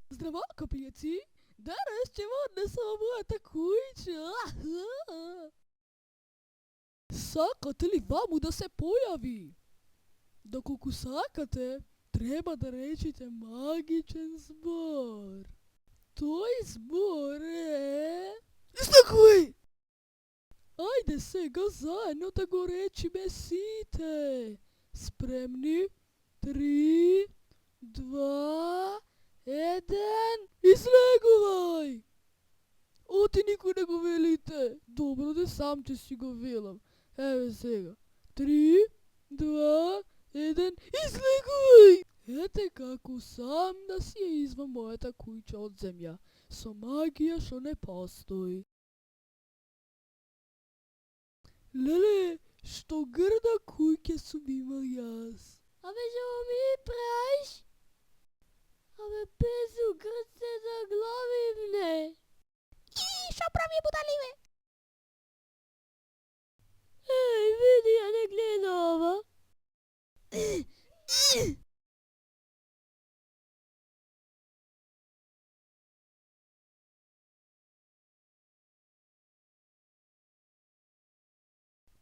Здраво, копијаци! Денес ќе во однесам мојата куќа. Сакате ли ваму да се појави? Доколку сакате, треба да речите магичен збор. Тој збор е... Истакуј! Ајде сега заедно да го речиме сите. Спремни? 3, 2, 1... Излегувај! Оти никој не го велите. Добро, да сам ќе си го велам. Еве сега. 3, 2, 1... Излегувај! Ете како сам да си ја извам мојата куќа од земја. Со магија што не постои. Леле, што грда куќа сум имал јас. Абе, што ми праиш? Абе, пезу, грд се заглавим, не. И, шо прави будаливе? Еј, види, ја не гледа ова.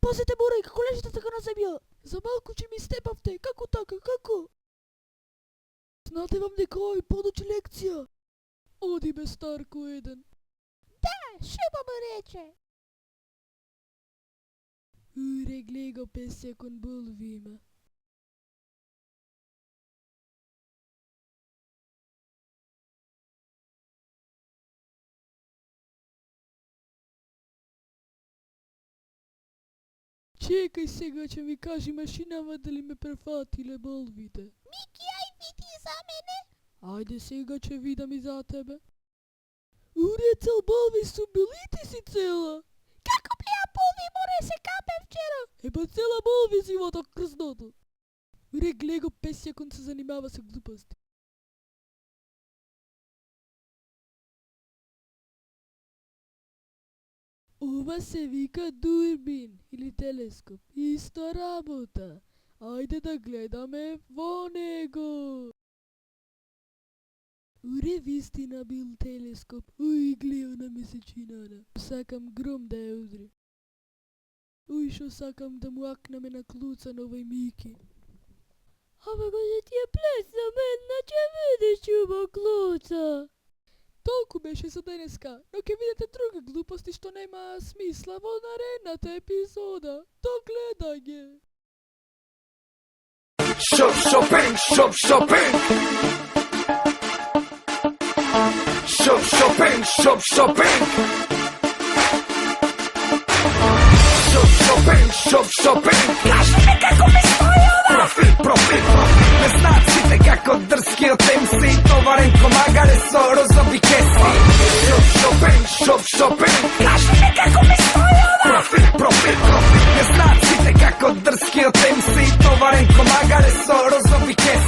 Пазете, морај, како лежите така на земја? За малку ќе ми степавте, како така, како? Знате вам дека овој подучи лекција? Оди бе, старко еден. Да, шуба му рече. Уре, глеј го песја кон булвима. Чекај сега, ќе ми кажи машинава дали ме префатиле болвите. Мики, ај види за мене. Ајде сега ќе видам и за тебе. Уре, цел болви су били, ти си цела. Како беа полви, море се капе вчера. Еба цела болви си во тоа крзното. Уре, глеј го песја кон се занимава со глупости. Ова се вика дурбин или телескоп. Иста работа. Ајде да гледаме во него. Уре, вистина бил телескоп. Уј, гледа на месечината. Сакам гром да ја удри. Уј, шо сакам да му акнаме на клуца на овој Мики. Абе, кога ти ја плесна мен, ќе видиш ќуба клуца. Толку беше за денеска, но ќе видите други глупости што нема смисла во наредната епизода. До гледање! Shopping. Shopping. Кажи ми како ми стои ова? Профит. Не знаат сите како дрскиот MC, товарен ко магаре со розови кеси. Shopping. Кажи ми како ми стои ова? Профит. Не знаат сите како дрскиот MC, товарен ко магаре со розови кеси.